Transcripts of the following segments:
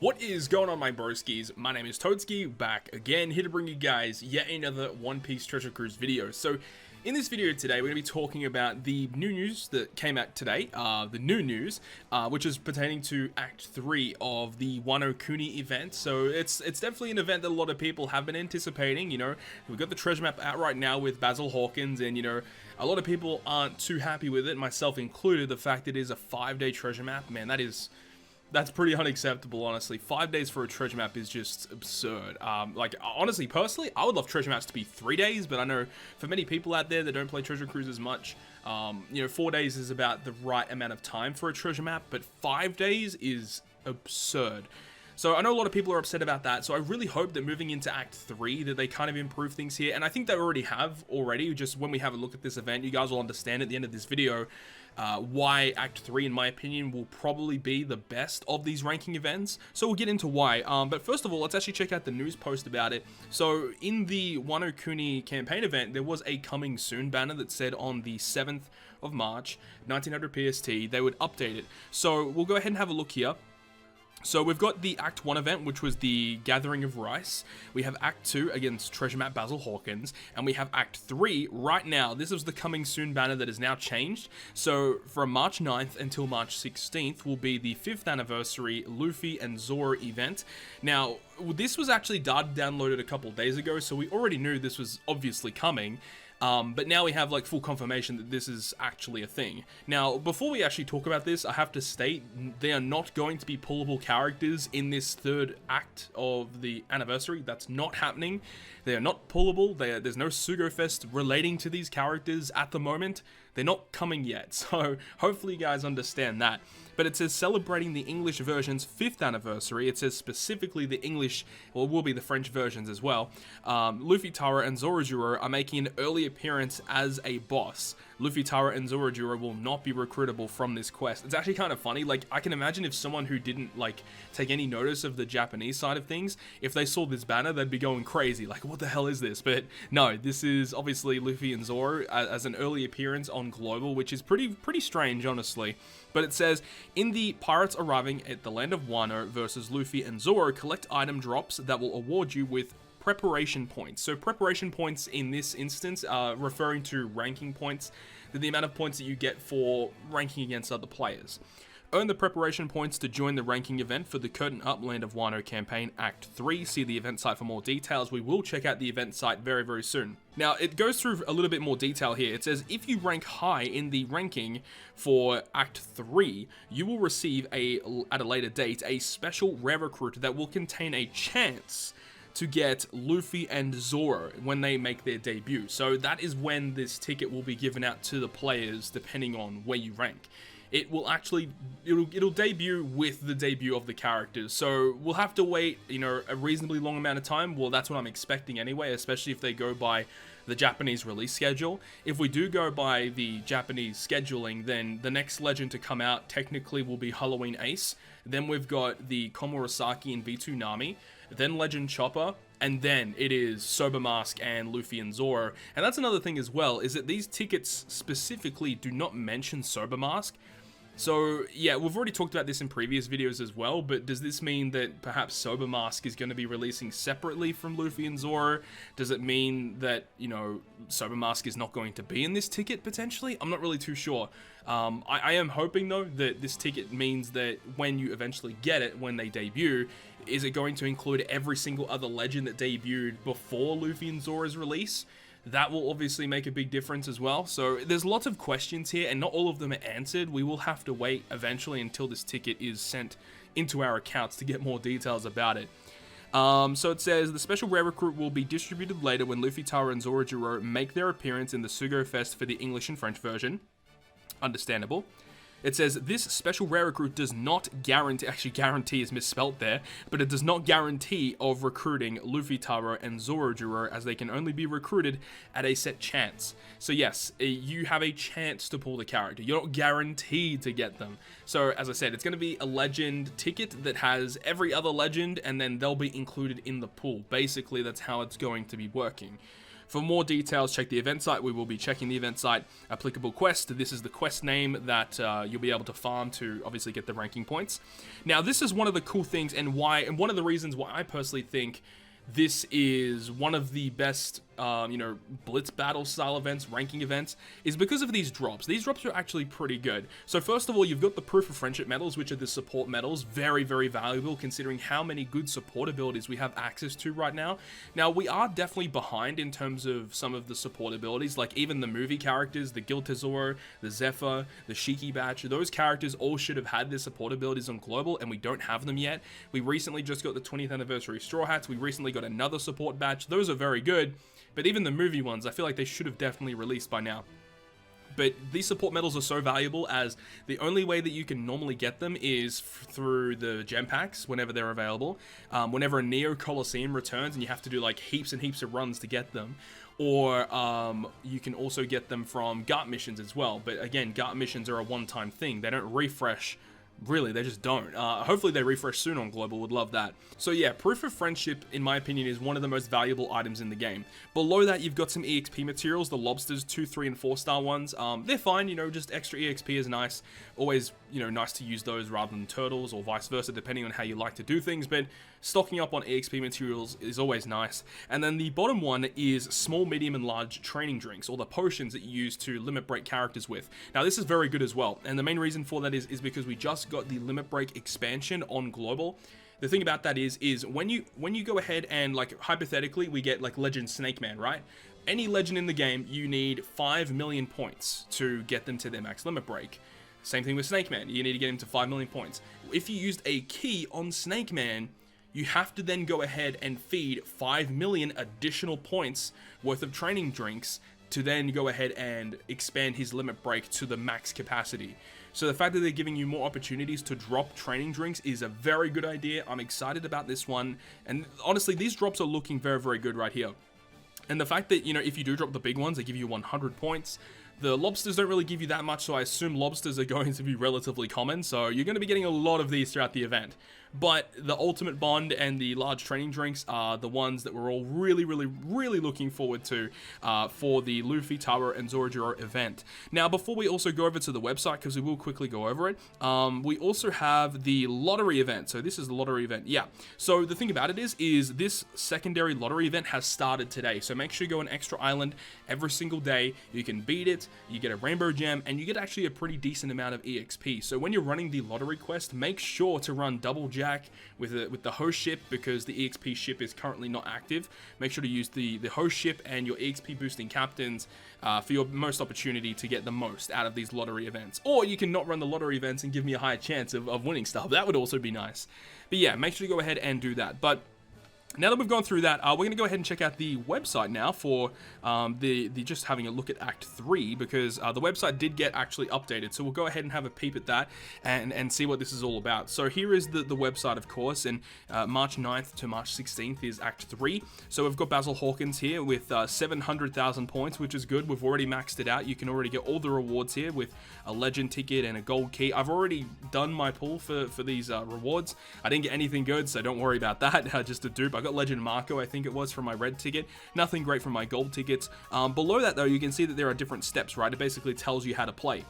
What is going on, my broskiis? My name is Toadskii, back again, here to bring you guys yet another One Piece Treasure Cruise video. So, in this video today, we're going to be talking about the new news that came out today, the new news, which is pertaining to Act 3 of the Wano Kuni event. So, it's definitely an event that a lot of people have been anticipating. You know, we've got the treasure map out right now with Basil Hawkins, and, you know, a lot of people aren't too happy with it, myself included. The fact that it is a 5-day treasure map, man, that's pretty unacceptable, honestly. 5 days for a treasure map is just absurd. Like, honestly, personally, I would love treasure maps to be 3 days, but I know for many people out there that don't play Treasure Cruise as much, you know, 4 days is about the right amount of time for a treasure map, but 5 days is absurd. So I know a lot of people are upset about that, so I really hope that moving into Act 3 that they kind of improve things here, and I think they already have already. Just when we have a look at this event, you guys will understand at the end of this video why Act 3, in my opinion, will probably be the best of these ranking events. So we'll get into why. But first of all, let's actually check out the news post about it. So in the Wano Kuni campaign event, there was a coming soon banner that said on the 7th of March, 1900 PST, they would update it. So we'll go ahead and have a look here. So we've got the Act 1 event, which was the Gathering of Rice. We have Act 2 against Treasure Map Basil Hawkins. And we have Act 3 right now. This is the coming soon banner that has now changed. So from March 9th until March 16th will be the 5th anniversary Luffy and Zoro event. Now, this was actually downloaded a couple days ago, so we already knew this was obviously coming. But now we have like full confirmation that this is actually a thing. Now, before we actually talk about this, I have to state they are not going to be pullable characters in this third act of the anniversary. That's not happening. They are not pullable. There's no Sugo Fest relating to these characters at the moment. They're not coming yet, so hopefully you guys understand that. But it says celebrating the English version's 5th anniversary. It says specifically the English, well, it will be the French versions as well. Luffytaro and Zorojuro are making an early appearance as a boss. Luffytaro and Zorojuro will not be recruitable from this quest. It's actually kind of funny. Like, I can imagine if someone who didn't, like, take any notice of the Japanese side of things, if they saw this banner, they'd be going crazy. Like, what the hell is this? But no, this is obviously Luffy and Zoro as an early appearance on Global, which is pretty strange, honestly. But it says, in the pirates arriving at the land of Wano versus Luffy and Zoro, collect item drops that will award you with preparation points. So preparation points in this instance are referring to ranking points, the amount of points that you get for ranking against other players. Earn the preparation points to join the ranking event for the Curtain Up Land of Wano campaign Act 3. See the event site for more details. We will check out the event site very, very soon. Now, it goes through a little bit more detail here. It says, if you rank high in the ranking for Act 3, you will receive, at a later date, a special rare recruit that will contain a chance to get Luffy and Zoro when they make their debut. So that is when this ticket will be given out to the players, depending on where you rank. It will actually, it'll debut with the debut of the characters. So we'll have to wait, you know, a reasonably long amount of time. Well, that's what I'm expecting anyway, especially if they go by the Japanese release schedule. If we do go by the Japanese scheduling, then the next legend to come out technically will be Halloween Ace. Then we've got the Komurasaki and V2 Nami, then Legend Chopper, and then it is Sober Mask and Luffy and Zoro. And that's another thing as well, is that these tickets specifically do not mention Sober Mask. So, yeah, we've already talked about this in previous videos as well, but does this mean that perhaps Sober Mask is going to be releasing separately from Luffy and Zoro? Does it mean that, you know, Sober Mask is not going to be in this ticket, potentially? I'm not really too sure. I am hoping, though, that this ticket means that when you eventually get it, when they debut, is it going to include every single other legend that debuted before Luffy and Zoro's release? That will obviously make a big difference as well. So there's lots of questions here, and not all of them are answered. We will have to wait eventually until this ticket is sent into our accounts to get more details about it. So it says, the special rare recruit will be distributed later when Luffytaro and Zorojuro make their appearance in the Sugo Fest for the English and French version. Understandable. It says, this special rare recruit does not guarantee, actually guarantee is misspelt there, but it does not guarantee of recruiting Luffytaro and Zorojuro, as they can only be recruited at a set chance. So yes, you have a chance to pull the character. You're not guaranteed to get them. So as I said, it's going to be a legend ticket that has every other legend, and then they'll be included in the pool. Basically, that's how it's going to be working. For more details, check the event site. We will be checking the event site. Applicable quest. This is the quest name that you'll be able to farm to obviously get the ranking points. Now, this is one of the cool things and one of the reasons why I personally think this is one of the best, blitz battle style events, ranking events, is because of these drops. These drops are actually pretty good. So first of all, you've got the Proof of Friendship medals, which are the support medals. Very, very valuable considering how many good support abilities we have access to right now. Now, we are definitely behind in terms of some of the support abilities, like even the movie characters, the Guild Tesoro, the Zephyr, the Shiki Batch. Those characters all should have had their support abilities on Global, and we don't have them yet. We recently just got the 20th anniversary Straw Hats. We recently got another support batch. Those are very good, but even the movie ones, I feel like they should have definitely released by now. But these support medals are so valuable as the only way that you can normally get them is through the gem packs whenever they're available. Whenever a Neo Colosseum returns and you have to do like heaps and heaps of runs to get them. Or you can also get them from GART missions as well. But again, GART missions are a one-time thing. They don't refresh. Really, they just don't. Hopefully they refresh soon on Global, would love that. So yeah, Proof of Friendship, in my opinion, is one of the most valuable items in the game. Below that, you've got some EXP materials, the Lobsters, 2, 3, and 4 star ones. They're fine, just extra EXP is nice. Always, nice to use those rather than turtles or vice versa, depending on how you like to do things, but stocking up on EXP materials is always nice. And then the bottom one is small, medium, and large training drinks, or the potions that you use to limit break characters with. Now, this is very good as well, and the main reason for that is because we just got the limit break expansion on Global. The thing about that is when you go ahead and, like, hypothetically, we get, like, Legend Snake Man, right? Any legend in the game, you need 5 million points to get them to their max limit break. Same thing with Snake Man. You need to get him to 5 million points. If you used a key on Snake Man, you have to then go ahead and feed 5 million additional points worth of training drinks to then go ahead and expand his limit break to the max capacity. So the fact that they're giving you more opportunities to drop training drinks is a very good idea. I'm excited about this one. And honestly, these drops are looking very, very good right here. And the fact that, if you do drop the big ones, they give you 100 points. The lobsters don't really give you that much, so I assume lobsters are going to be relatively common. So you're going to be getting a lot of these throughout the event. But the Ultimate Bond and the large training drinks are the ones that we're all really, really, really looking forward to for the Luffytaro and Zorojuro event. Now, before we also go over to the website, because we will quickly go over it, we also have the lottery event. So this is the lottery event. Yeah. So the thing about it is this secondary lottery event has started today. So make sure you go on Extra Island every single day. You can beat it, you get a rainbow gem, and you get actually a pretty decent amount of EXP. So when you're running the lottery quest, make sure to run Double Jack with the host ship, because the EXP ship is currently not active. Make sure to use the host ship and your EXP boosting captains for your most opportunity to get the most out of these lottery events. Or you can not run the lottery events and give me a higher chance of winning stuff. That would also be nice. But yeah, make sure to go ahead and do that. But now that we've gone through that, we're going to go ahead and check out the website now for the just having a look at Act 3, because the website did get actually updated. So we'll go ahead and have a peep at that and see what this is all about. So here is the website, of course, and March 9th to March 16th is Act 3. So we've got Basil Hawkins here with 700,000 points, which is good. We've already maxed it out. You can already get all the rewards here with a legend ticket and a gold key. I've already done my pull for these rewards. I didn't get anything good, so don't worry about that. Just a dupe. I got Legend Marco, I think it was, from my red ticket. Nothing great from my gold tickets. Below that, though, you can see that there are different steps, right? It basically tells you how to play.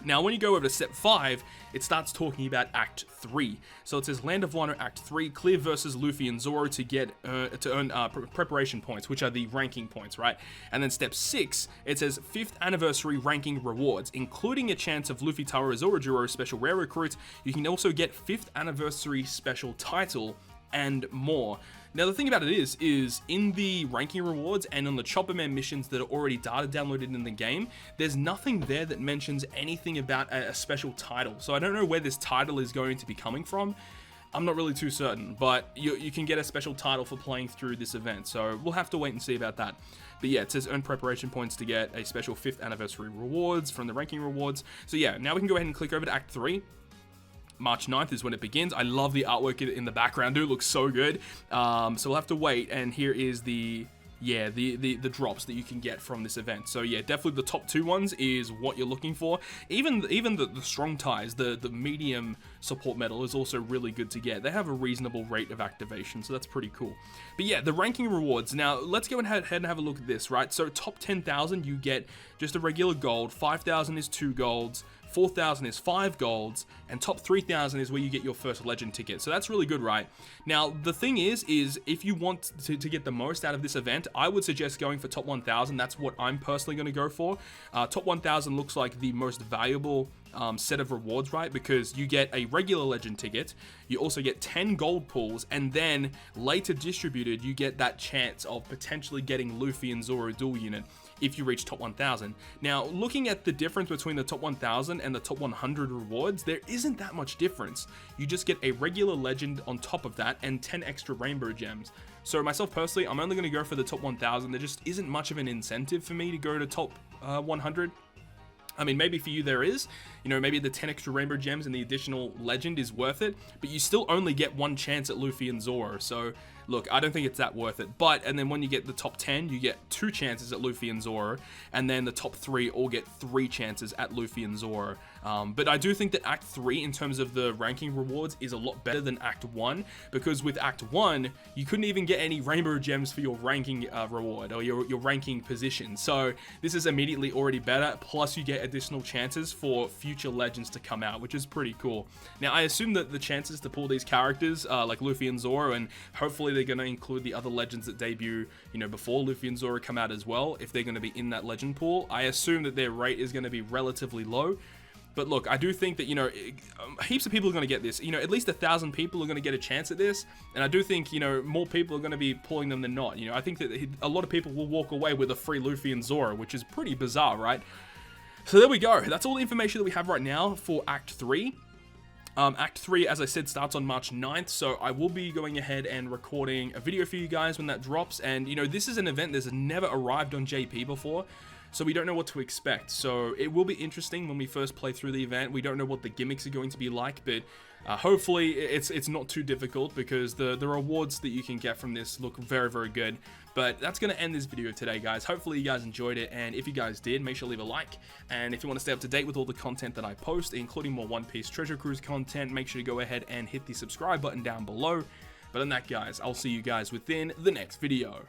Now, when you go over to Step 5, it starts talking about Act 3. So it says Land of Wano Act 3, clear versus Luffy and Zoro to earn preparation points, which are the ranking points, right? And then Step 6, it says 5th Anniversary Ranking Rewards, including a chance of Luffytaro Zorojuro Special Rare Recruit. You can also get 5th Anniversary Special Title and more. Now, the thing about it is in the ranking rewards and on the Chopperman missions that are already data downloaded in the game, there's nothing there that mentions anything about a special title. So I don't know where this title is going to be coming from. I'm not really too certain, but you can get a special title for playing through this event. So we'll have to wait and see about that. But yeah, it says earn preparation points to get a special 5th Anniversary rewards from the ranking rewards. So yeah, now we can go ahead and click over to Act 3. March 9th is when it begins. I love the artwork in the background, dude. It looks so good. So we'll have to wait, and here is the yeah, the drops that you can get from this event. So yeah, definitely the top 2 ones is what you're looking for. Even the strong ties, the medium support medal is also really good to get. They have a reasonable rate of activation, so that's pretty cool. But yeah, the ranking rewards. Now let's go ahead and have a look at this, right? So top 10,000 you get just a regular gold, 5,000 is 2 golds, 4,000 is 5 golds, and top 3,000 is where you get your first legend ticket. So that's really good, right? Now, the thing is if you want to get the most out of this event, I would suggest going for top 1,000. That's what I'm personally going to go for. Top 1,000 looks like the most valuable set of rewards, right? Because you get a regular legend ticket, you also get 10 gold pools, and then later distributed, you get that chance of potentially getting Luffy and Zoro dual unit if you reach top 1,000. Now, looking at the difference between the top 1,000 and the top 100 rewards, there isn't that much difference. You just get a regular legend on top of that and 10 extra rainbow gems. So myself personally, I'm only going to go for the top 1,000. There just isn't much of an incentive for me to go to top 100. I mean, maybe for you there is, you know, maybe the 10 extra rainbow gems and the additional legend is worth it, but you still only get 1 chance at Luffy and Zoro. So look, I don't think it's that worth it. But, and then when you get the top 10, you get 2 chances at Luffy and Zoro, and then the top 3 all get 3 chances at Luffy and Zoro. But I do think that Act 3, in terms of the ranking rewards, is a lot better than Act 1, because with Act 1, you couldn't even get any rainbow gems for your ranking reward, or your ranking position. So this is immediately already better, plus you get additional chances for future legends to come out, which is pretty cool. Now, I assume that the chances to pull these characters, like Luffy and Zoro, and hopefully they're going to include the other legends that debut, you know, before Luffy and Zoro come out as well, if they're going to be in that legend pool, I assume that their rate is going to be relatively low. But look, I do think that, you know, heaps of people are going to get this. You know, at least 1,000 people are going to get a chance at this. And I do think, you know, more people are going to be pulling them than not. You know, I think that a lot of people will walk away with a free Luffy and Zoro, which is pretty bizarre, right? So there we go. That's all the information that we have right now for Act 3. Act 3, as I said, starts on March 9th, so I will be going ahead and recording a video for you guys when that drops. And, you know, this is an event that's never arrived on JP before, so we don't know what to expect. So it will be interesting when we first play through the event. We don't know what the gimmicks are going to be like, but hopefully it's not too difficult, because the rewards that you can get from this look very, very good. But that's going to end this video today, guys. Hopefully you guys enjoyed it, and if you guys did, make sure to leave a like. And if you want to stay up to date with all the content that I post, including more One Piece Treasure Cruise content, make sure to go ahead and hit the subscribe button down below. But on that, guys, I'll see you guys within the next video.